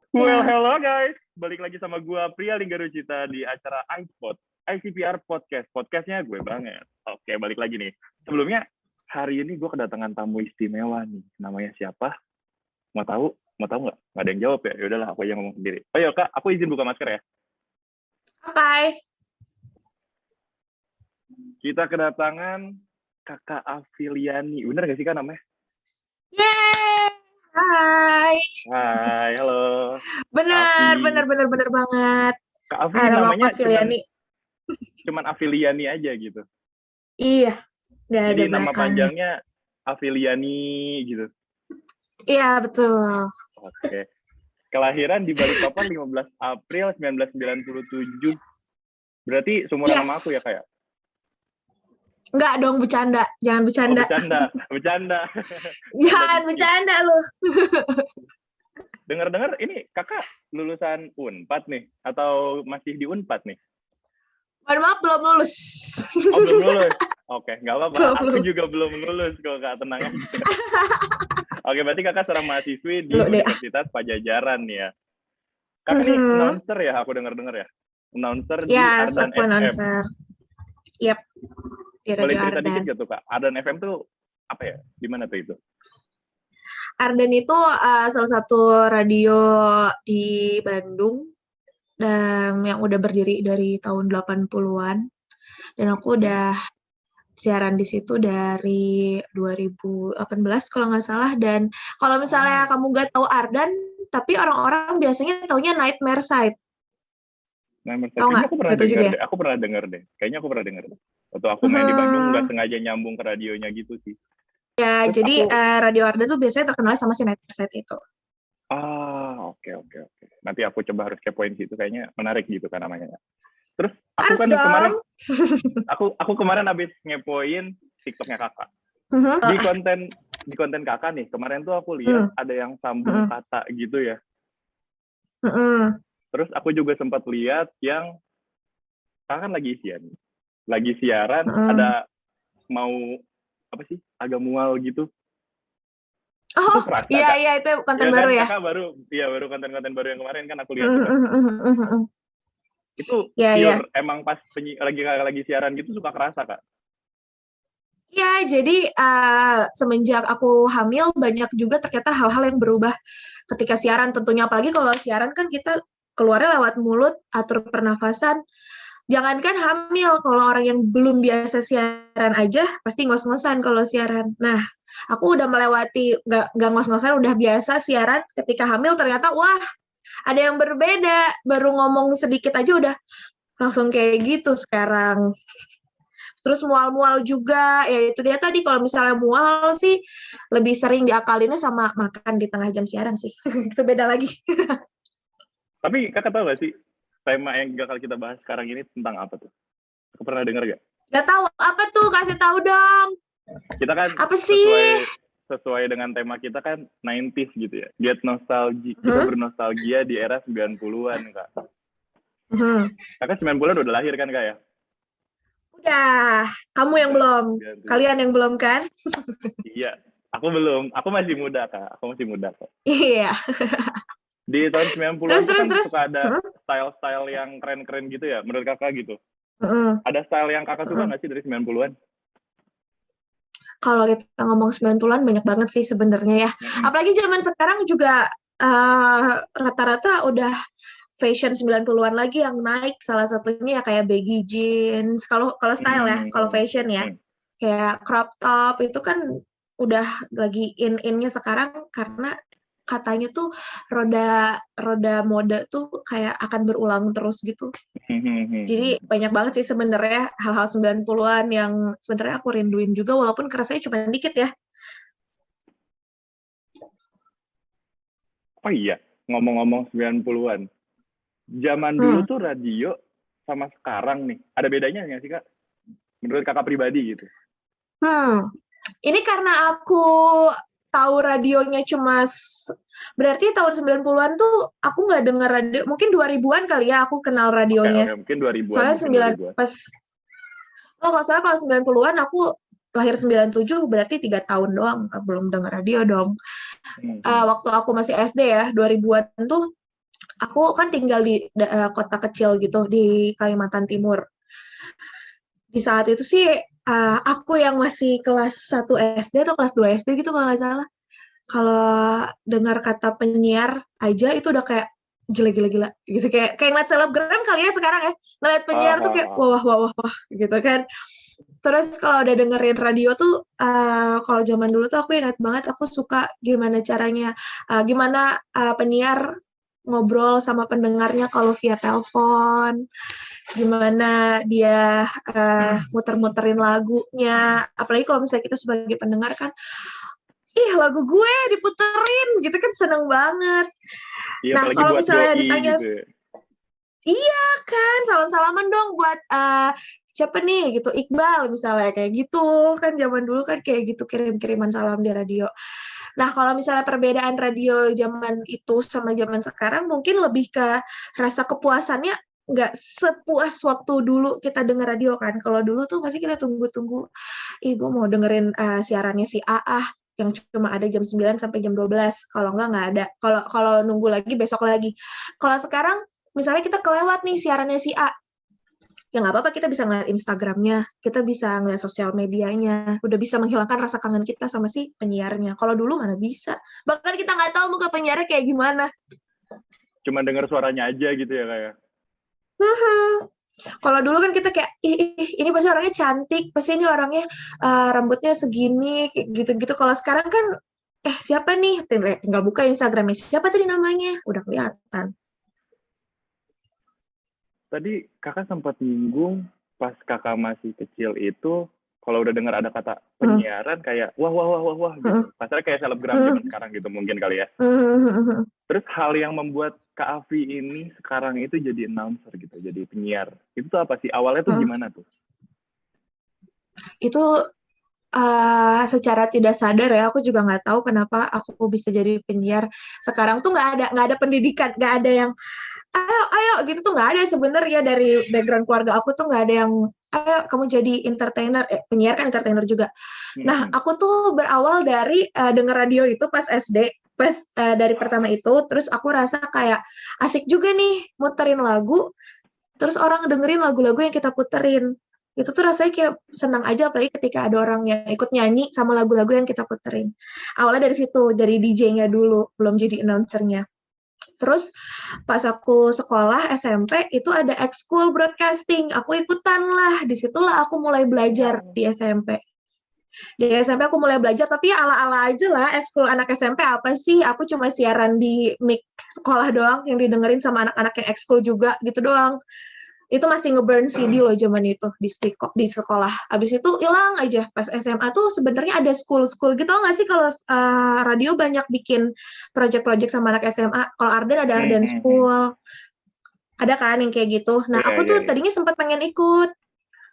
Well, Ya. hello guys. Balik lagi sama gue, Pria Linggarucita di acara iPod, ICPR Podcast. Podcastnya gue banget. Oke, balik lagi nih. Sebelumnya, hari ini gue kedatangan tamu istimewa nih. Namanya siapa? Mau tahu? Mau tahu nggak? Nggak ada yang jawab ya? Yaudahlah, aku yang ngomong sendiri. Oh iya, Kak. Aku izin buka masker ya. Hai. Kita kedatangan Kakak Afiliani. Bener nggak sih, Kak, namanya? Yeay. Hai. Hai, halo. Bener Afi. banget. Kak Afi Nama namanya aku Filiani. cuman Afiliani aja gitu. Iya, nggak ada Jadi nama belakangnya. panjangnya Afiliani gitu. Iya, betul. Oke. Kelahiran di Balikpapan 15 April 1997. Berarti seumuran sama aku ya, kayak? Nggak dong, bercanda. Jangan Oh, bercanda. bercanda. Jangan bercanda lu. Dengar-dengar ini kakak lulusan Unpad nih? Atau masih di Unpad nih? Mohon maaf, belum lulus. Oh, belum lulus? Oke, nggak apa-apa. Aku Belum. juga belum lulus kok, Kak. Tenang aja. Oke, berarti kakak seorang mahasiswi di Belum deh. Universitas Pajajaran nih ya. Kakak nih announcer ya, aku dengar-dengar ya? Announcer di Yes, Ardan aku FM. announcer. Yap, di Boleh Radio cerita dikit Ardan. gak tuh, Kak? Ardan FM tuh apa ya? Di mana tuh itu? Ardan itu salah satu radio di Bandung yang udah berdiri dari tahun 80-an. Dan aku udah siaran di situ dari 2018 kalau nggak salah. Dan kalau misalnya kamu nggak tahu Ardan, tapi orang-orang biasanya taunya Nightmare Side. Tahu Kayaknya nggak? Nggak tahu juga ya? Aku pernah dengar deh. Kayaknya aku pernah dengar deh. Waktu aku main di Bandung nggak sengaja nyambung ke radionya gitu sih. Ya, Terus jadi aku, Radio Ardan tuh biasanya terkenal sama si Nightmare Side itu. oke. Nanti aku coba harus kepoin situ, kayaknya menarik gitu kan namanya. Terus aku Harus kan dong. kemarin, aku kemarin habis ngepoin TikToknya kakak. Di konten kakak nih, kemarin tuh aku lihat ada yang sambung kata gitu ya. Terus aku juga sempat lihat yang kakak kan lagi siaran, ada mau apa sih, agak mual gitu. Oh, Itu kerasa, iya itu konten ya baru kan, ya. kakak baru konten-konten baru yang kemarin kan aku lihat tuh kan. Itu Iya. pure emang pas lagi siaran gitu suka kerasa, Kak? Ya, jadi semenjak aku hamil banyak juga ternyata hal-hal yang berubah ketika siaran tentunya. Apalagi kalau siaran kan kita keluarnya lewat mulut, atur pernafasan. Jangankan hamil, kalau orang yang belum biasa siaran aja pasti ngos-ngosan kalau siaran. Nah, aku udah melewati, nggak ngos-ngosan, udah biasa siaran. Ketika hamil ternyata, wah, ada yang berbeda. Baru ngomong sedikit aja udah langsung kayak gitu sekarang. Terus mual-mual juga, ya itu dia tadi, kalau misalnya mual sih lebih sering diakalinnya sama makan di tengah jam siaran sih. Itu beda lagi. Tapi kakak tahu gak sih tema yang bakal kita bahas sekarang ini tentang apa tuh? Aku pernah dengar gak? Gak tahu apa tuh, kasih tahu dong. Kita kan apa sih? sesuai dengan tema kita kan 90s gitu ya. Get nostalgia. Kita bernostalgia di era 90-an, Kak. Kakak 90-an udah lahir kan, Kak ya? Udah. Kamu yang belum. Kalian yang belum kan? Iya. Aku belum. Aku masih muda, Kak. Aku masih muda, Kak. Iya. Di tahun 90-an tuh kan suka ada style-style yang keren-keren gitu ya, menurut kakak gitu. Ada style yang kakak suka nggak sih dari 90-an? Kalau kita ngomong 90-an banyak banget sih sebenarnya ya. Apalagi zaman sekarang juga rata-rata udah fashion 90-an lagi yang naik. Salah satunya ya kayak baggy jeans. Kalau style ya, kalau fashion ya. Kayak crop top itu kan udah lagi in-innya sekarang karena katanya tuh roda mode tuh kayak akan berulang terus gitu. Jadi banyak banget sih sebenarnya hal-hal 90-an yang sebenarnya aku rinduin juga walaupun kerasanya cuma dikit ya. Oh iya, ngomong-ngomong 90-an. Zaman dulu tuh radio sama sekarang nih, ada bedanya nggak sih, Kak? Menurut kakak pribadi gitu. Ini karena aku tahu radionya cuma berarti tahun 90-an tuh aku nggak dengar radio, mungkin 2000-an kali ya aku kenal radionya. Oke, mungkin 2000-an. Soalnya pas kalau salah kalau 90-an aku lahir 97 berarti 3 tahun doang belum dengar radio dong. Waktu aku masih SD ya 2000-an tuh Aku kan tinggal di kota kecil gitu di Kalimantan Timur. Di saat itu sih aku yang masih kelas 1 SD atau kelas 2 SD gitu kalau nggak salah. Kalau dengar kata penyiar aja itu udah kayak gila gitu, kayak ngeliat selebgram kali ya sekarang ya, ngeliat penyiar tuh kayak Ah. wah wah wah wah gitu kan. Terus kalau udah dengerin radio tuh kalau zaman dulu tuh aku ingat banget aku suka gimana caranya, gimana penyiar ngobrol sama pendengarnya kalau via telepon, gimana dia muter-muterin lagunya, apalagi kalau misalnya kita sebagai pendengar kan, ih lagu gue diputerin gitu kan, seneng banget. Iya, Nah apalagi kalau buat misalnya doi ditanya, gitu ya. iya kan, salam-salaman dong buat siapa nih gitu, Iqbal misalnya kayak gitu kan, zaman dulu kan kayak gitu, kirim-kiriman salam di radio. Nah kalau misalnya perbedaan radio zaman itu sama zaman sekarang mungkin lebih ke rasa kepuasannya, nggak sepuas waktu dulu kita denger radio kan. Kalau dulu tuh pasti kita tunggu-tunggu, ih gue mau dengerin siarannya si A yang cuma ada jam 9 sampai jam 12. Kalau nggak ada. Kalau nunggu lagi besok lagi. Kalau sekarang misalnya kita kelewat nih siarannya si A, ya nggak apa-apa, kita bisa ngeliat Instagramnya, kita bisa ngeliat sosial medianya, udah bisa menghilangkan rasa kangen kita sama si penyiarnya. Kalau dulu mana bisa. Bahkan kita nggak tahu muka penyiarnya kayak gimana. Cuma dengar suaranya aja gitu ya kayak. Kalau dulu kan kita kayak, ini pasti orangnya cantik, pasti ini orangnya rambutnya segini, gitu-gitu. Kalau sekarang kan, siapa nih? Tinggal buka Instagramnya, siapa tadi namanya? Udah kelihatan. Tadi kakak sempat nyinggung pas kakak masih kecil itu, kalau udah dengar ada kata penyiaran kayak wah wah wah wah wah gitu. Pasarnya kayak selebgram zaman sekarang gitu mungkin kali ya. Terus hal yang membuat Kak Afi ini sekarang itu jadi announcer gitu, jadi penyiar. Itu tuh apa sih? Awalnya tuh gimana tuh? Itu secara tidak sadar ya, aku juga nggak tahu kenapa aku bisa jadi penyiar. Sekarang tuh nggak ada pendidikan, nggak ada yang ayo gitu tuh, nggak ada sebenarnya. Dari background keluarga aku tuh nggak ada yang ayo kamu jadi entertainer, penyiar kan entertainer juga. Nah aku tuh berawal dari denger radio itu pas SD, pas dari pertama itu, terus aku rasa kayak asik juga nih muterin lagu, terus orang dengerin lagu-lagu yang kita puterin. Itu tuh rasanya kayak senang aja, apalagi ketika ada orang yang ikut nyanyi sama lagu-lagu yang kita puterin. Awalnya dari situ, dari DJ-nya dulu, belum jadi announcer-nya. Terus pas aku sekolah SMP itu ada ekskul broadcasting, aku ikutan lah, disitulah aku mulai belajar di SMP. Di SMP aku mulai belajar, tapi ala-ala aja lah, ekskul anak SMP apa sih, aku cuma siaran di mic sekolah doang, yang didengerin sama anak-anak yang ekskul juga, gitu doang. Itu masih ngeburn CD loh zaman itu di sekolah. Habis itu hilang aja. Pas SMA tuh sebenarnya ada school gitu nggak sih, kalau radio banyak bikin project-project sama anak SMA. Kalau Arden ada Arden School. Ada kan yang kayak gitu. Nah, aku tuh tadinya sempat pengen ikut.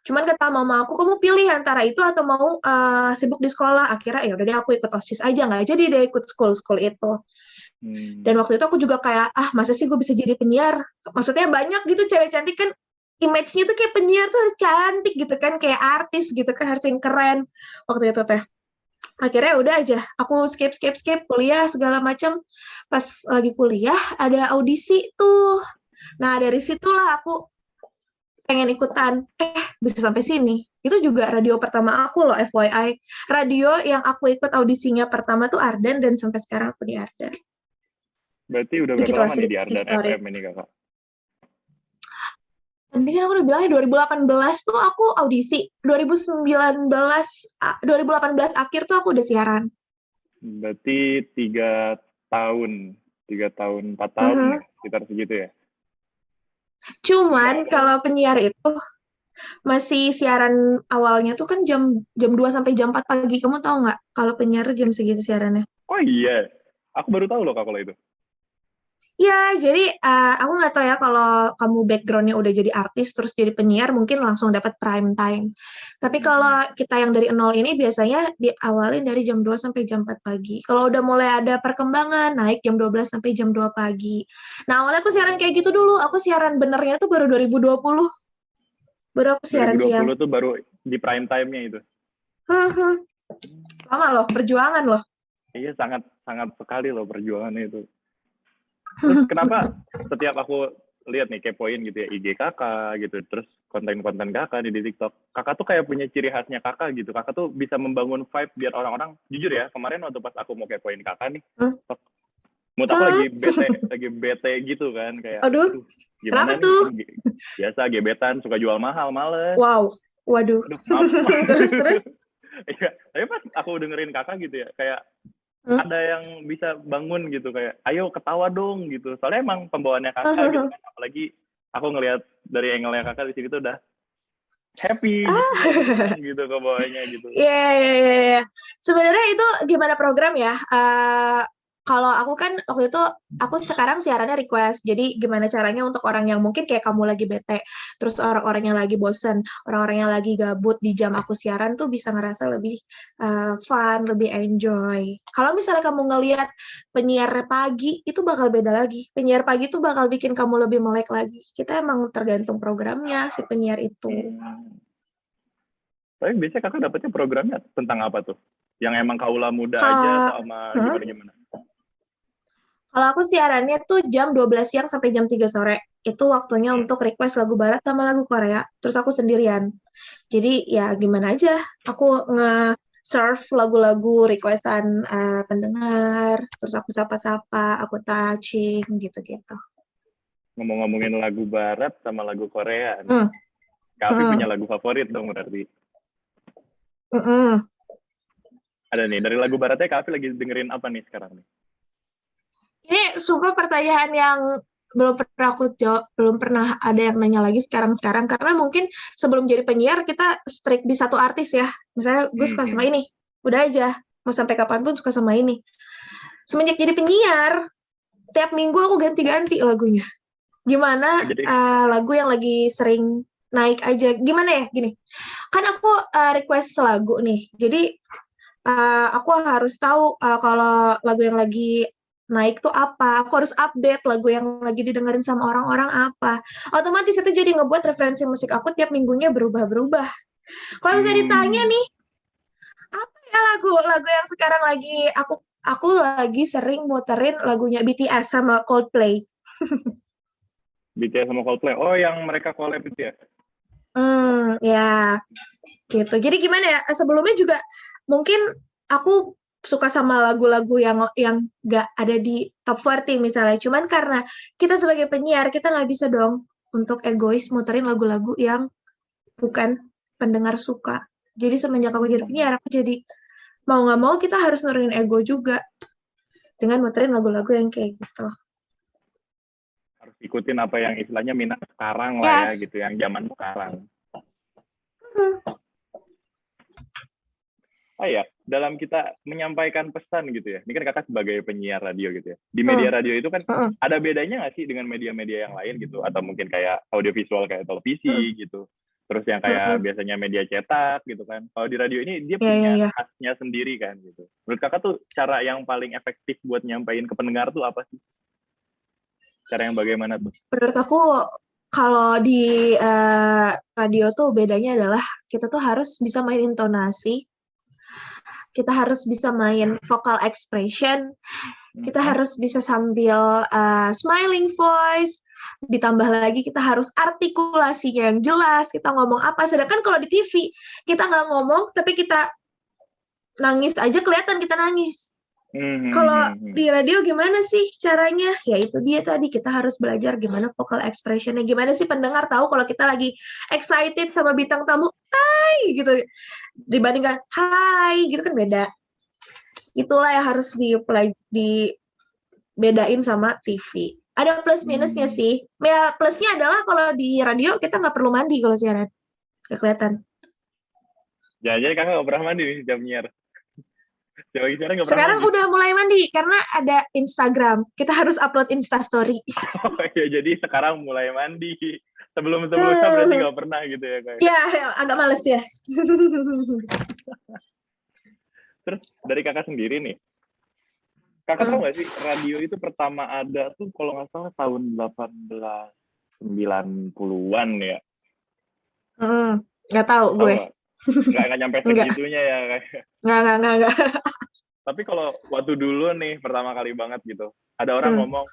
Cuman kata mama aku, kamu pilih antara itu atau mau sibuk di sekolah. Akhirnya ya udah deh aku ikut OSIS aja, nggak jadi deh ikut school itu. Dan waktu itu aku juga kayak, masa sih gue bisa jadi penyiar? Maksudnya banyak gitu cewek cantik kan, image-nya tuh kayak penyiar tuh harus cantik gitu kan, kayak artis gitu kan, harus yang keren waktu itu teh. Akhirnya udah aja, aku skip kuliah segala macam. Pas lagi kuliah ada audisi tuh. Nah dari situlah aku pengen ikutan, bisa sampai sini. Itu juga radio pertama aku loh, FYI. Radio yang aku ikut audisinya pertama tuh Ardan, dan sampai sekarang aku di Ardan. Berarti udah berapa lama nih di Ardan FM ini kakak? Tadi kan aku udah bilang ya 2018 tuh aku audisi, 2018 akhir tuh aku udah siaran. Berarti 3 tahun, 4 tahun ya, sekitar segitu ya? Cuman kalau penyiar itu masih siaran awalnya tuh kan jam 2 sampai jam 4 pagi. Kamu tahu nggak kalau penyiar jam segitu siarannya? Oh iya, aku baru tahu loh kak kalau itu. Ya, jadi aku nggak tahu ya kalau kamu background-nya udah jadi artis terus jadi penyiar mungkin langsung dapat prime time. Tapi kalau kita yang dari nol ini biasanya diawalin dari jam 2 sampai jam 4 pagi. Kalau udah mulai ada perkembangan naik jam 12 sampai jam 2 pagi. Nah, awalnya aku siaran kayak gitu dulu. Aku siaran benernya tuh baru 2020. Baru aku siaran 2020 siang. tuh baru di prime time-nya itu. Lama loh, perjuangan loh. Iya, sangat sekali loh perjuangannya itu. Terus kenapa setiap aku lihat nih kepoin gitu ya IG kakak gitu, terus konten-konten kakak nih di TikTok, kakak tuh kayak punya ciri khasnya kakak gitu. Kakak tuh bisa membangun vibe biar orang-orang, jujur ya, kemarin waktu pas aku mau kepoin kakak nih, Hmm. mood aku Hah? lagi bete gitu kan, kayak, Aduh, aduh, kenapa gimana nih, tuh? kan biasa gebetan, suka jual mahal, males, Wow, waduh. aduh, maaf. Terus. Iya, tapi pas aku dengerin kakak gitu ya, kayak Hmm. ada yang bisa bangun gitu, kayak, ayo ketawa dong gitu. Soalnya emang pembawaannya kakak gitu kan, apalagi aku ngelihat dari angle-nya kakak di sini tuh udah happy gitu, senang gitu ke bawahnya gitu. Iya, iya, iya, iya. Sebenarnya itu gimana program ya? Kalau aku kan waktu itu aku sekarang siarannya request. Jadi gimana caranya untuk orang yang mungkin kayak kamu lagi bete, terus orang-orang yang lagi bosen, orang-orang yang lagi gabut di jam aku siaran tuh bisa ngerasa lebih fun, lebih enjoy. Kalau misalnya kamu ngelihat penyiar pagi itu bakal beda lagi. Penyiar pagi tuh bakal bikin kamu lebih melek lagi. Kita emang tergantung programnya si penyiar itu. Tapi biasanya kakak dapetnya programnya tentang apa tuh? Yang emang kaula muda aja Kalau atau sama Hah? gimana-gimana? Kalau aku siarannya tuh jam 12 siang sampai jam 3 sore. Itu waktunya untuk request lagu barat sama lagu Korea. Terus aku sendirian. Jadi ya gimana aja. Aku nge-serve lagu-lagu requestan pendengar. Terus aku sapa-sapa, aku touching gitu-gitu. Ngomong-ngomongin lagu barat sama lagu Korea nih. Hmm, Kak Afi punya hmm, lagu favorit dong berarti. hmm. Ada nih, dari lagu baratnya Kak Afi lagi dengerin apa nih sekarang nih? Ini sumpah pertanyaan yang belum pernah aku jawab, belum pernah ada yang nanya lagi sekarang-sekarang karena mungkin sebelum jadi penyiar kita strict di satu artis ya. Misalnya gue suka sama ini, udah aja mau sampai kapanpun suka sama ini. Semenjak jadi penyiar, tiap minggu aku ganti-ganti lagunya. Gimana Oh, jadi, lagu yang lagi sering naik aja? Gimana ya? Gini, kan aku request lagu nih, jadi aku harus tahu kalau lagu yang lagi naik tuh apa. Aku harus update lagu yang lagi didengerin sama orang-orang apa. Otomatis itu jadi ngebuat referensi musik aku tiap minggunya berubah-berubah. Kalau misalnya ditanya hmm, nih, apa ya lagu-lagu yang sekarang lagi aku lagi sering muterin lagunya BTS sama Coldplay. BTS sama Coldplay. Oh, yang mereka collab itu ya? Ya gitu. Jadi gimana ya? Sebelumnya juga mungkin aku suka sama lagu-lagu yang nggak ada di top 40 misalnya. Cuman karena kita sebagai penyiar kita nggak bisa dong untuk egois muterin lagu-lagu yang bukan pendengar suka. Jadi semenjak aku jadi penyiar, aku jadi mau nggak mau kita harus nurunin ego juga dengan muterin lagu-lagu yang kayak gitu. Harus ikutin apa yang istilahnya minat sekarang lah ya, Yes. gitu, yang zaman sekarang. Oh ya, dalam kita menyampaikan pesan gitu ya. Ini kan kakak sebagai penyiar radio gitu ya. Di media radio itu kan ada bedanya nggak sih dengan media-media yang lain gitu? Atau mungkin kayak audiovisual kayak televisi gitu. Terus yang kayak biasanya media cetak gitu kan. Kalau di radio ini dia Ya, ya, punya ya. khasnya sendiri kan gitu. Menurut kakak tuh cara yang paling efektif buat nyampain ke pendengar tuh apa sih? Cara yang bagaimana tuh? Menurut aku kalau di radio tuh bedanya adalah kita tuh harus bisa main intonasi, kita harus bisa main vocal expression, kita harus bisa sambil smiling voice, ditambah lagi kita harus artikulasinya yang jelas, kita ngomong apa. Sedangkan kalau di TV, kita nggak ngomong, tapi kita nangis aja kelihatan kita nangis. Kalau di radio gimana sih caranya? Ya itu dia tadi, kita harus belajar gimana vocal expression-nya, gimana sih pendengar tahu kalau kita lagi excited sama bintang tamu, hai gitu. Dibandingkan hai gitu kan beda. Itulah yang harus dibedain sama TV. Ada plus minusnya sih. Ya plusnya adalah kalau di radio kita nggak perlu mandi kalau siaran. Nggak kelihatan. Jadi kakak nggak pernah mandi nih setiap nyiar. Setiap lagi siaran nggak pernah Sekarang mandi. udah mulai mandi karena ada Instagram. Kita harus upload Instastory. Oh ya, jadi sekarang mulai mandi. Sebelum-sebelumnya berarti nggak pernah gitu ya kayak. Ya, agak males ya. Terus dari kakak sendiri nih, kakak tahu nggak sih radio itu pertama ada tuh kalau nggak salah tahun 1890-an ya? Nggak tahu Tahu gue. nggak? Nggak nyampe Nggak, segitunya ya kayak. nggak. Tapi kalau waktu dulu nih pertama kali banget gitu, ada orang ngomong,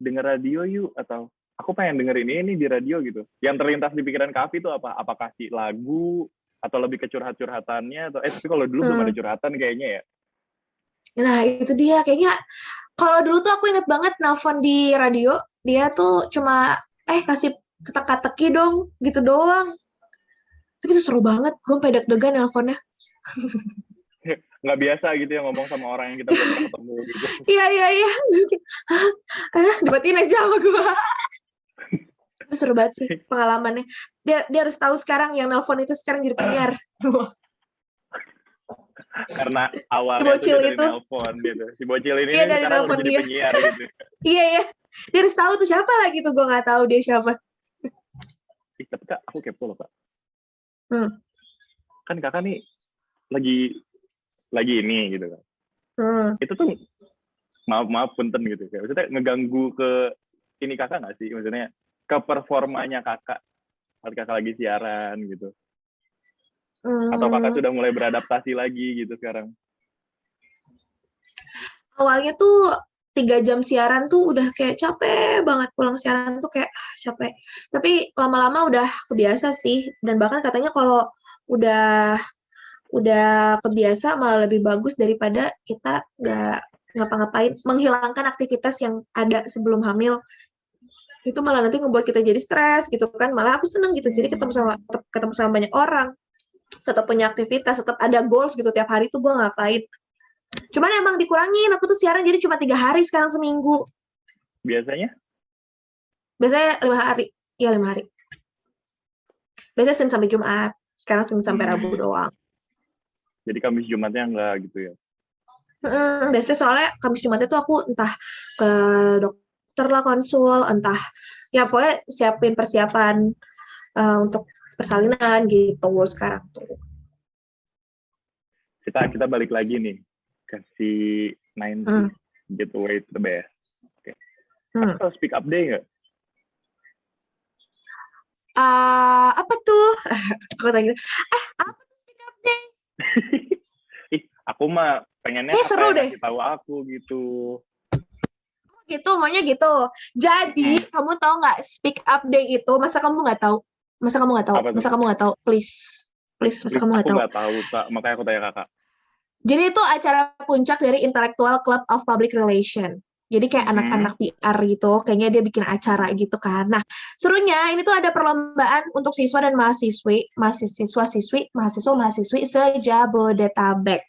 denger radio yuk, atau aku pengen denger ini di radio gitu. Yang terlintas di pikiran Kavi itu apa? Apakah si lagu atau lebih ke curhat-curhatannya atau tapi kalau dulu belum ada curhatan kayaknya ya. Nah, itu dia kayaknya kalau dulu tuh aku inget banget nelpon di radio, dia tuh cuma kasih teka-teki dong, gitu doang. Tapi itu seru banget, gue sampai deg-degan nelponnya. Nggak biasa gitu ya ngomong sama orang yang kita belum pernah ketemu gitu. Iya. Dimatiin aja sama gue. Itu seru banget sih pengalamannya. Dia harus tahu sekarang yang nelpon itu sekarang jadi penyiar. Karena awalnya tuh dari nelpon gitu. Si bocil ini sekarang udah jadi penyiar gitu. Iya. Dia harus tahu tuh siapa lagi tuh, gue nggak tahu dia siapa. Tapi Kak, aku kepo loh Kak. Kan Kakak nih lagi ini gitu kan. Itu tuh maaf punten gitu. Maksudnya ngeganggu ke ini Kakak nggak sih? Maksudnya ke performanya Kakak saat Kakak lagi siaran gitu. Atau Kakak sudah mulai beradaptasi lagi gitu sekarang? Awalnya tuh 3 jam siaran tuh udah kayak capek banget, pulang siaran tuh kayak capek. Tapi lama-lama udah kebiasa sih, dan bahkan katanya kalau udah kebiasa malah lebih bagus daripada kita nggak ngapa-ngapain, menghilangkan aktivitas yang ada sebelum hamil. Itu malah nanti ngebuat kita jadi stres gitu kan. Malah aku seneng gitu, jadi ketemu sama banyak orang, tetap punya aktivitas, tetap ada goals gitu, tiap hari tuh gue ngapain. Cuman emang dikurangin, aku tuh siaran jadi cuma 3 hari sekarang seminggu. Biasanya 5 hari. Iya 5 hari. Biasanya Senin sampai Jumat. Sekarang Senin sampai Rabu doang. Jadi Kamis Jumatnya enggak gitu ya? Biasanya soalnya Kamis Jumatnya tuh aku entah ke dokter lah konsul, entah ya pokoknya siapin persiapan untuk persalinan gitu sekarang tuh. Kita balik lagi nih. Kasih 90 Get Away to the Best. Oke. Atau Speak Up Day nggak? Apa tuh? Aku tanya, apa tuh Speak Up Day? Aku mah pengennya seru deh. Kasih tahu aku gitu. Gitu, maunya gitu. Jadi, kamu tahu nggak Speak Up Day itu? Masa kamu nggak tahu? Masa kamu nggak tahu? Please, masa kamu nggak tahu? Aku nggak tahu, Kak. Makanya aku tanya Kakak. Jadi itu acara puncak dari Intellectual Club of Public Relation. Jadi kayak anak-anak PR gitu, kayaknya dia bikin acara gitu kan. Nah, serunya ini tuh ada perlombaan untuk siswa dan mahasiswa se-Jabodetabek.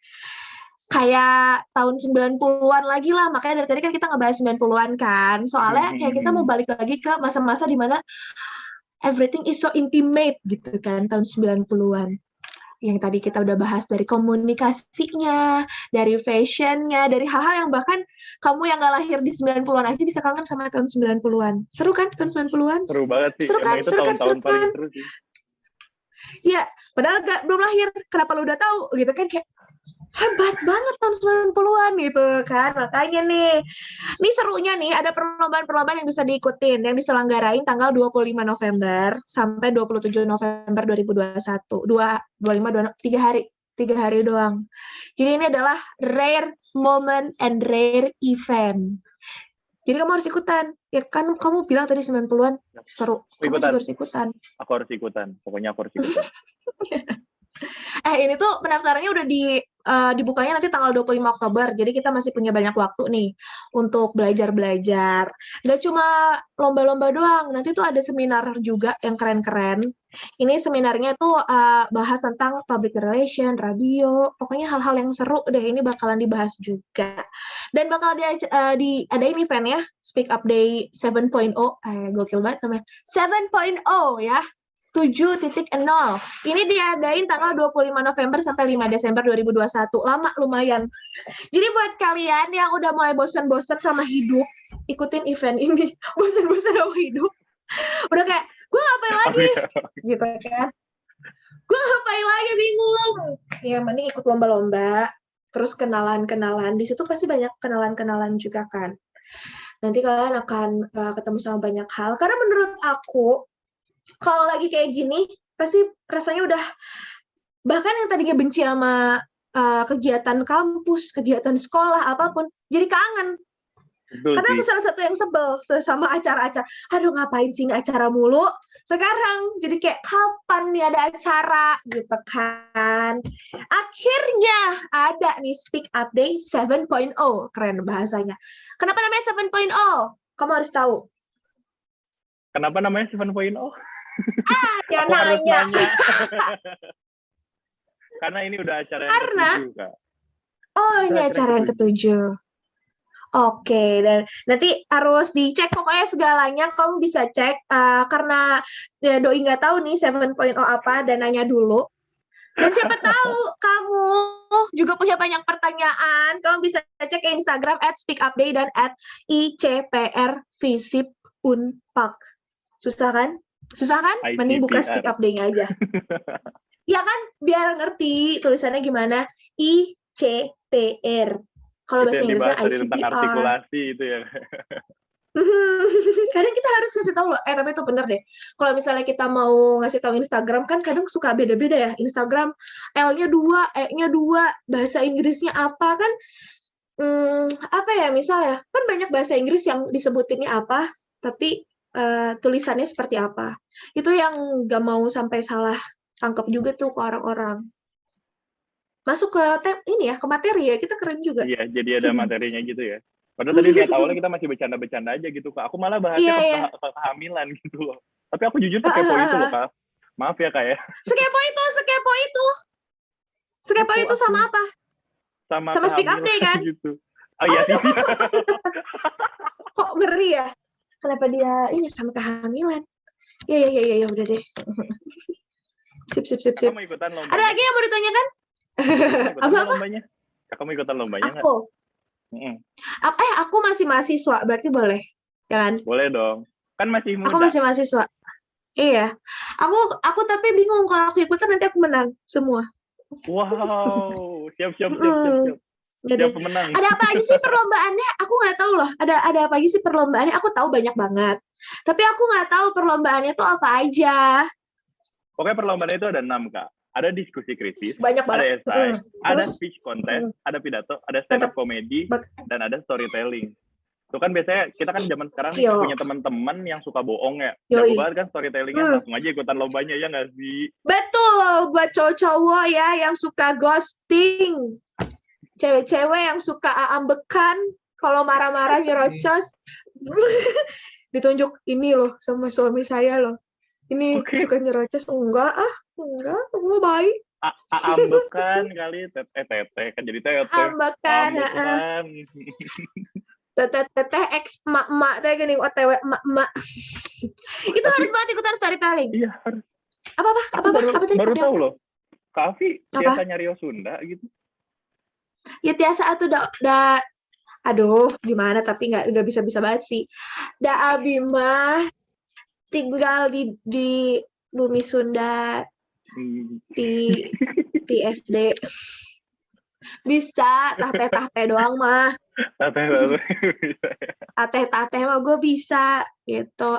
Kayak tahun 90-an lagi lah, makanya dari tadi kan kita ngebahas 90-an kan. Soalnya kayak kita mau balik lagi ke masa-masa di mana everything is so intimate gitu kan, tahun 90-an. Yang tadi kita udah bahas dari komunikasinya, dari fashionnya, dari hal-hal yang bahkan kamu yang gak lahir di 90-an aja bisa kangen sama tahun 90-an. Seru kan tahun 90-an? Seru banget sih. Seru kan? Emang itu tahun-tahun paling seru sih. Iya, padahal belum lahir. Kenapa lu udah tahu? Gitu kan kayak hebat banget tahun 90-an gitu kan. Makanya nih serunya nih ada perlombaan-perlombaan yang bisa diikutin, yang diselenggarain tanggal 25 November sampai 27 November 2021. 3 hari. 3 hari doang. Jadi ini adalah rare moment and rare event. Jadi kamu harus ikutan. Ya kan kamu bilang tadi 90-an seru. Kamu juga harus ikutan. Aku harus ikutan. Pokoknya aku harus ikutan. Ini tuh pendaftarannya udah dibukanya nanti tanggal 25 Oktober. Jadi kita masih punya banyak waktu nih untuk belajar-belajar. Nggak cuma lomba-lomba doang. Nanti tuh ada seminar juga yang keren-keren. Ini seminarnya tuh bahas tentang public relation, radio. Pokoknya hal-hal yang seru deh. Ini bakalan dibahas juga. Dan bakal diadain event ya. Speak Up Day 7.0. Gokil banget namanya. 7.0 ya. 7.0. Ini diadain tanggal 25 November sampai 5 Desember 2021. Lama lumayan. Jadi buat kalian yang udah mulai bosan-bosan sama hidup, ikutin event ini. Bosan-bosan sama hidup. Udah kayak, gue ngapain lagi? Gitu kan. Gue ngapain lagi, bingung. Ya, mending ikut lomba-lomba. Terus kenalan-kenalan. Di situ pasti banyak kenalan-kenalan juga kan. Nanti kalian akan ketemu sama banyak hal. Karena menurut aku, kalau lagi kayak gini, pasti rasanya udah, bahkan yang tadinya benci sama kegiatan kampus, kegiatan sekolah, apapun. Jadi kangen. Betul Karena aku sih. salah satu yang sebel sama acara-acara. Aduh, ngapain sih ini acara mulu? Sekarang jadi kayak kapan nih ada acara gitu kan. Akhirnya ada nih Speak Up Day 7.0. Keren bahasanya. Kenapa namanya 7.0? Kamu harus tahu. Kenapa namanya 7.0? Ya Aku harus nanya. nanya. Karena ini udah acara yang Karena ke-7, Kak. oh, Itu ini acara yang ke-7. Oke, dan nanti harus dicek pokoknya segalanya. Kamu bisa cek karena ya, Doi nggak tahu nih 7.0 apa dan nanya dulu. Dan siapa tahu kamu juga punya banyak pertanyaan. Kamu bisa cek ke Instagram @speakupday dan @icprvisip_unpak. Susah kan? Susah kan? Mending buka Speak ICPR. Up Day aja. Ya kan? Biar ngerti tulisannya gimana. ICPR. Kalau Itu bahasa yang Inggrisnya dibahas tadi tentang ICPR. artikulasi itu ya. Kadang kita harus kasih tahu loh. Tapi itu bener deh. Kalau misalnya kita mau ngasih tahu Instagram kan kadang suka beda-beda ya. Instagram L-nya 2, E-nya 2, bahasa Inggrisnya apa kan? Apa ya misalnya? Kan banyak bahasa Inggris yang disebutinnya apa, tapi tulisannya seperti apa. Itu yang gak mau sampai salah tangkap juga tuh ke orang-orang. Masuk ke ini ya, ke materi ya, kita keren juga. Iya, jadi ada materinya gitu ya. Padahal tadi niat awalnya kita masih bercanda-bercanda aja gitu, Kak. Aku malah bahasnya Iya, iya. kehamilan gitu loh. Tapi aku jujur kepo itu loh, Kak. Maaf ya, Kak ya. Sekepo itu. Sekepo itu Aku sama apa? Sama Speak Up Day kan? gitu. Oh iya sih. Kok ngeri ya? Kenapa dia ini sama kehamilan? Ya, udah deh. Sip. Kakak mau ikutan lombanya? Ada lagi yang mau ditanyakan? Apa lombanya? Kakak mau ikutan lombanya nggak? Aku masih mahasiswa, berarti boleh, ya kan? Boleh dong. Kan masih muda. Aku masih mahasiswa. Iya. Aku tapi bingung kalau aku ikutan nanti aku menang semua. Wow, siap. Siap pemenang. Ada apa aja sih perlombaannya? Aku nggak tahu loh. Ada apa aja sih perlombaannya? Aku tahu banyak banget. Tapi aku nggak tahu perlombaannya tuh apa aja. Pokoknya perlombaan itu ada 6, Kak. Ada diskusi kritis, banyak ada esai, ada Terus? speech contest, ada pidato, ada stand up comedy, dan ada storytelling. Itu kan biasanya kita kan zaman sekarang nih punya teman-teman yang suka bohong ya. Jago banget kan storytellingnya, langsung aja ikutan lombanya ya nggak sih? Betul, buat cowok-cowok ya yang suka ghosting. Cewek-cewek yang suka ambekan, kalau marah-marah nyerocos. Ditunjuk ini loh sama suami saya loh. Ini suka nyerocos. Enggak, aku mau baik. Ambekan kali, teteh kan jadi teteh. Ambekan. Teteh ex emak-emak teh gini OTW emak-emak. Itu harus banget ikutan storytelling. Iya, harus. Apa baru tahu loh. Kak Afi biasa nyari Sunda gitu. Ya biasa tuh udah aduh gimana tapi nggak bisa banget sih. Da abi mah tinggal di bumi Sunda di SD. Bisa tate doang mah. Tate mah gue bisa gitu.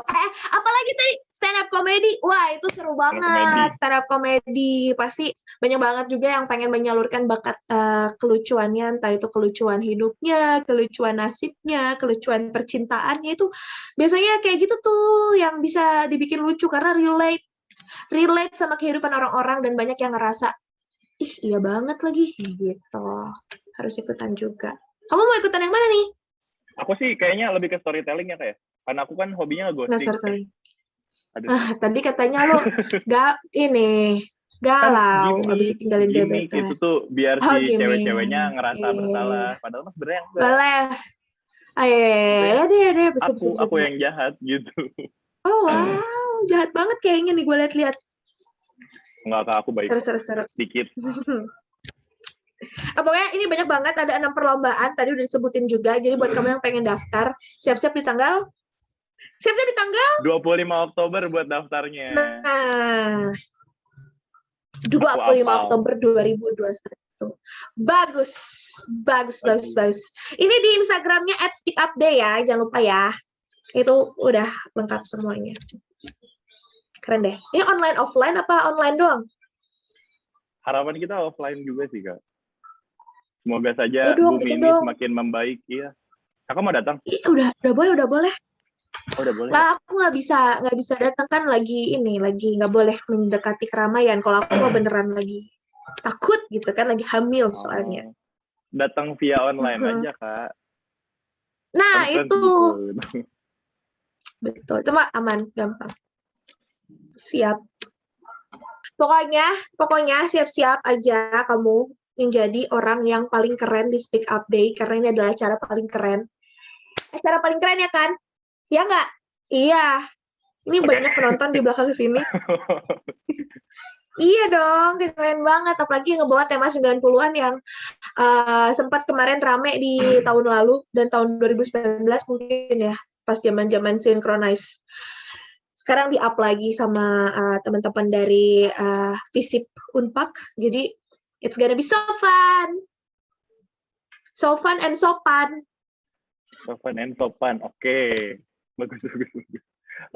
Apalagi tadi stand up comedy. Wah, itu seru banget. Stand up comedy pasti banyak banget juga yang pengen menyalurkan bakat kelucuannya, entah itu kelucuan hidupnya, kelucuan nasibnya, kelucuan percintaannya itu biasanya kayak gitu tuh yang bisa dibikin lucu karena relate sama kehidupan orang-orang dan banyak yang ngerasa ih iya banget lagi gitu. Harus ikutan juga. Kamu mau ikutan yang mana nih? Aku sih kayaknya lebih ke storytelling ya kayak. Karena aku kan hobinya ghosting. Tadi katanya lo galau abis tinggalin gebetan. Itu tuh biar si cewek-ceweknya ngerasa bersalah. Padahal mas sebenarnya enggak. Boleh. Ya deh. Aku yang jahat gitu. Oh wow, jahat banget kayaknya nih gue lihat-lihat. Enggak, Kak, aku baik. Seru. Dikit. Pokoknya ini banyak banget, ada 6 perlombaan, tadi udah disebutin juga, jadi buat kamu yang pengen daftar, siap-siap di tanggal 25 Oktober buat daftarnya. Nah, 25 Oktober 2021. Bagus. Ini di Instagramnya @speakupday ya, jangan lupa ya. Itu udah lengkap semuanya. Keren deh. Ini online offline apa online doang? Harapan kita offline juga sih, Kak. Semoga Ya saja dong, bumi itu ini dong. semakin membaik. Iya. Kakak mau datang? Udah boleh, udah boleh. Oh, udah boleh Nggak, ya? aku nggak bisa datang kan lagi nggak boleh mendekati keramaian. Kalau aku mah beneran lagi takut gitu kan, lagi hamil soalnya. Oh, datang via online Mhm. aja, Kak. Nah, Kan friends itu gitu. betul. Itu mah aman, gampang. Siap. Pokoknya siap-siap aja kamu menjadi orang yang paling keren di Speak Up Day karena ini adalah acara paling keren. Acara paling keren ya kan? Ya nggak? Iya. Ini Oke. banyak penonton di belakang sini. Iya dong, keren banget. Apalagi ngebawa tema 90-an yang sempat kemarin rame di tahun lalu dan tahun 2019 mungkin ya, pas zaman-zaman Synchronize. Sekarang di-up lagi sama teman-teman dari FISIP Unpak. Jadi, it's gonna be so fun. So fun and sopan. Sopan and sopan. Oke. Bagus.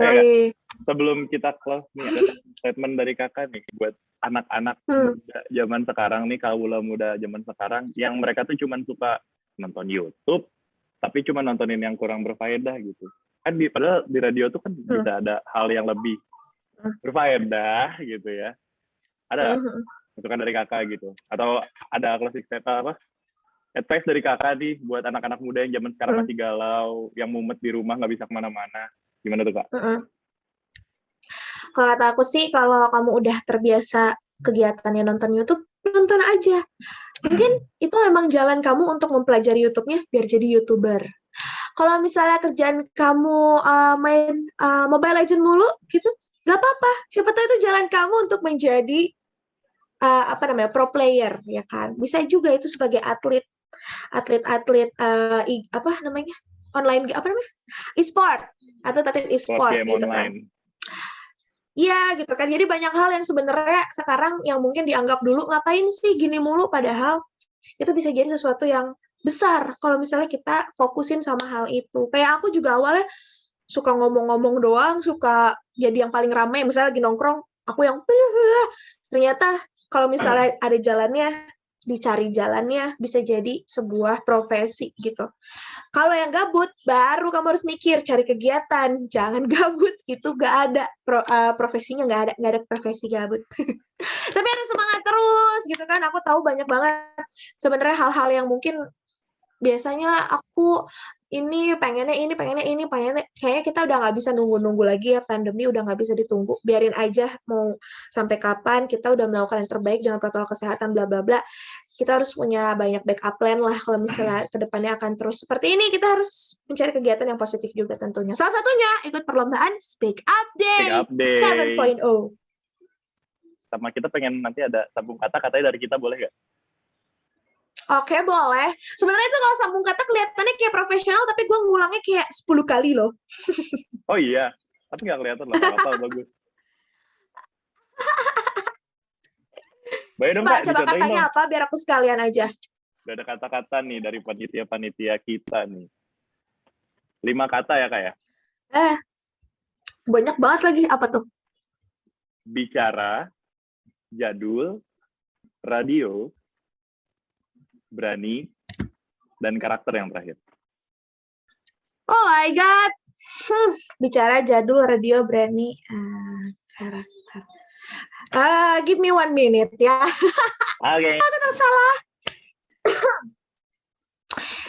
Kak, Yoi. sebelum kita close nih, ada statement dari kakak nih buat anak-anak muda zaman sekarang nih, kaula muda zaman sekarang, yang mereka tuh cuman suka nonton YouTube, tapi cuma nontonin yang kurang berfaedah gitu. Kan padahal di radio tuh kan bisa ada hal yang lebih berfaedah gitu ya. Ada masukan dari kakak gitu? Atau ada closing statement advice dari kakak nih buat anak-anak muda yang zaman sekarang masih galau, yang mumet di rumah nggak bisa kemana-mana. Gimana tuh, Kak? Kalau kata aku sih, kalau kamu udah terbiasa kegiatannya nonton YouTube, nonton aja. Mungkin itu memang jalan kamu untuk mempelajari YouTube-nya biar jadi YouTuber. Kalau misalnya kerjaan kamu main Mobile Legends mulu, gitu, nggak apa-apa. Siapa tahu itu jalan kamu untuk menjadi pro player, ya kan? Bisa juga itu sebagai atlet online e-sport atau atlet e-sport game gitu online. kan. Iya gitu kan. Jadi banyak hal yang sebenarnya sekarang yang mungkin dianggap dulu ngapain sih gini mulu, padahal itu bisa jadi sesuatu yang besar kalau misalnya kita fokusin sama hal itu. Kayak aku juga awalnya suka ngomong-ngomong doang, suka jadi yang paling ramai, misalnya lagi nongkrong, aku yang ternyata kalau misalnya ada jalannya, dicari jalannya, bisa jadi sebuah profesi gitu. Kalau yang gabut, baru kamu harus mikir, cari kegiatan. Jangan gabut, itu gak ada profesinya, gak ada profesi gabut. Tapi harus semangat terus gitu kan. Aku tahu banyak banget sebenarnya hal-hal yang mungkin biasanya aku pengennya kayaknya kita udah nggak bisa nunggu-nunggu lagi ya, pandemi udah nggak bisa ditunggu, biarin aja mau sampai kapan, kita udah melakukan yang terbaik dengan protokol kesehatan bla bla bla. Kita harus punya banyak backup plan lah kalau misalnya kedepannya akan terus seperti ini. Kita harus mencari kegiatan yang positif juga tentunya, salah satunya ikut perlombaan Speak Up Day 7.0. Sama kita pengen nanti ada sambung kata, katanya dari kita, boleh nggak? Oke, boleh. Sebenarnya itu kalau sambung kata kelihatannya kayak profesional, tapi gue ngulangnya kayak 10 kali loh. Oh iya, tapi nggak kelihatan loh, apa bagus. Baik dong, Kak, Coba katanya dong. apa, biar aku sekalian aja. Udah ada kata-kata nih dari panitia-panitia kita nih. 5 kata ya, Kak ya? Banyak banget lagi, apa tuh? Bicara, jadul, radio, berani, dan karakter yang terakhir. Oh my God. Bicara, jadul, radio, berani, karakter. Give me 1 minute ya. Oke. Aku salah.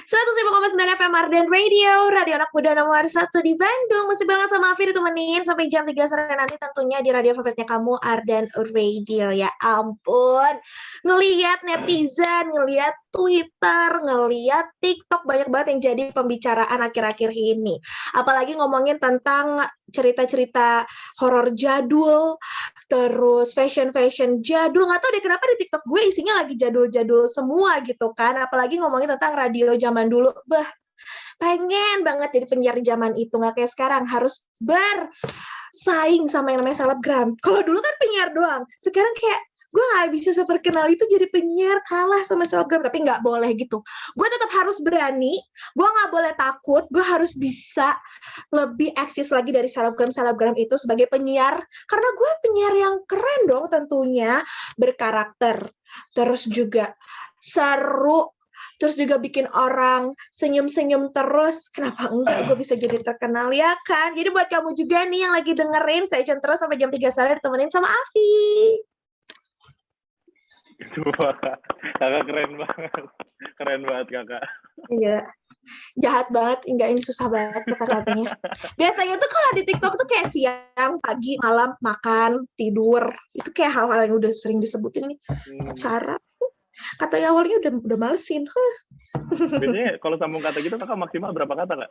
105,9 FM Arden Radio, radio anak muda nomor 1 di Bandung. Masih banget sama Afi ditemenin sampai jam 3 sore nanti tentunya di radio favoritnya kamu, Arden Radio. Ya ampun, ngelihat netizen, ngelihat Twitter, ngelihat TikTok, banyak banget yang jadi pembicaraan akhir-akhir ini. Apalagi ngomongin tentang cerita-cerita horor jadul, terus fashion jadul. Nggak tahu deh kenapa di TikTok gue isinya lagi jadul-jadul semua gitu kan. Apalagi ngomongin tentang radio zaman dulu. Pengen banget jadi penyiar zaman itu. Nggak kayak sekarang, harus bersaing sama yang namanya selebgram. Kalau dulu kan penyiar doang. Sekarang kayak gue nggak bisa seterkenal itu jadi penyiar, kalah sama selebgram. Tapi nggak boleh gitu. Gue tetap harus berani, gue nggak boleh takut, gue harus bisa lebih eksis lagi dari selebgram itu sebagai penyiar. Karena gue penyiar yang keren dong tentunya, berkarakter, terus juga seru, terus juga bikin orang senyum-senyum terus. Kenapa enggak? Gue bisa jadi terkenal, ya kan? Jadi buat kamu juga nih yang lagi dengerin, stay tune terus sampai jam 3 sore ditemenin sama Afi. Wah, kakak keren banget. Keren banget kakak. Iya. Jahat banget, enggak, ini susah banget kata-katanya. Biasanya tuh kalau di TikTok tuh kayak siang, pagi, malam, makan, tidur. Itu kayak hal-hal yang udah sering disebutin nih. Cara kata yang awalnya udah malesin. Biasanya kalau sambung kata gitu kakak maksimal berapa kata kak?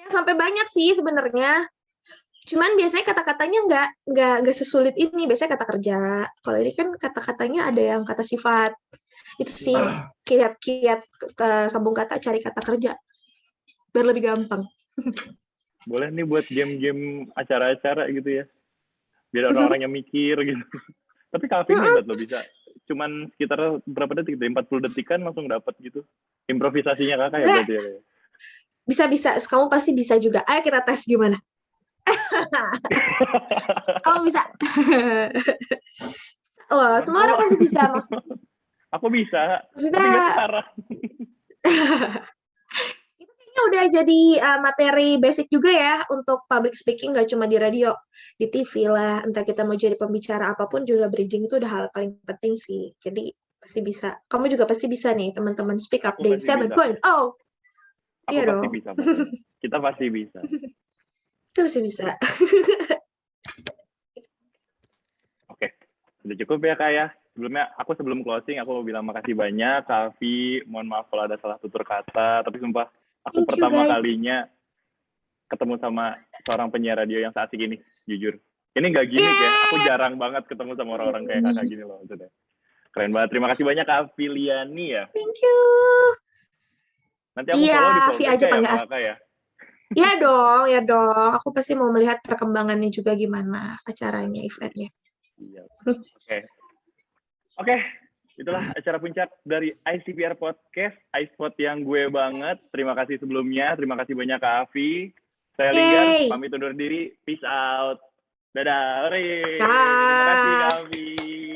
Yang sampai banyak sih sebenarnya. Cuman biasanya kata-katanya nggak sesulit ini. Biasanya kata kerja. Kalau ini kan kata-katanya ada yang kata sifat. Itu sih kiat-kiat sambung kata, cari kata kerja biar lebih gampang. Boleh nih buat game-game acara-acara gitu ya, biar orang-orang yang mikir gitu. Tapi Kak Afi hebat loh, bisa cuman sekitar berapa detik deh, 40 detikan langsung dapat gitu. Improvisasinya kakak ya berarti ya. Bisa, kamu pasti bisa juga. Ayo kita tes gimana. Kamu bisa. Loh, semua orang pasti bisa. Aku bisa, Maksudnya, tapi nggak sekarang. itu kayaknya udah jadi materi basic juga ya untuk public speaking, nggak cuma di radio, di TV lah. Entah kita mau jadi pembicara apapun juga bridging itu udah hal paling penting sih. Jadi pasti bisa. Kamu juga pasti bisa nih, teman-teman. Speak Up Day 7.0. Aku iya pasti dong. bisa. Kita pasti bisa. Kita pasti bisa. Oke, sudah cukup ya Kak ya. Sebelum closing, aku mau bilang makasih banyak Kak Afi. Mohon maaf kalau ada salah tutur kata, tapi sumpah aku pertama kalinya ketemu sama seorang penyiar radio yang seasik ini, jujur. Ini nggak gimmick ya, aku jarang banget ketemu sama orang-orang kayak kakak gini loh. Maksudnya. Keren banget, terima kasih banyak Kak Afi Liani ya. Thank you. Nanti aku follow di fallback ya kakak ya. Ya dong. Aku pasti mau melihat perkembangannya juga gimana acaranya, eventnya. Iya. Oke. Itulah acara puncak dari ICPR Podcast, iSpot yang gue banget. Terima kasih sebelumnya, terima kasih banyak Kak Afi. Saya Linggar, pamit undur diri. Peace out. Dadah. Terima kasih Kak Afi.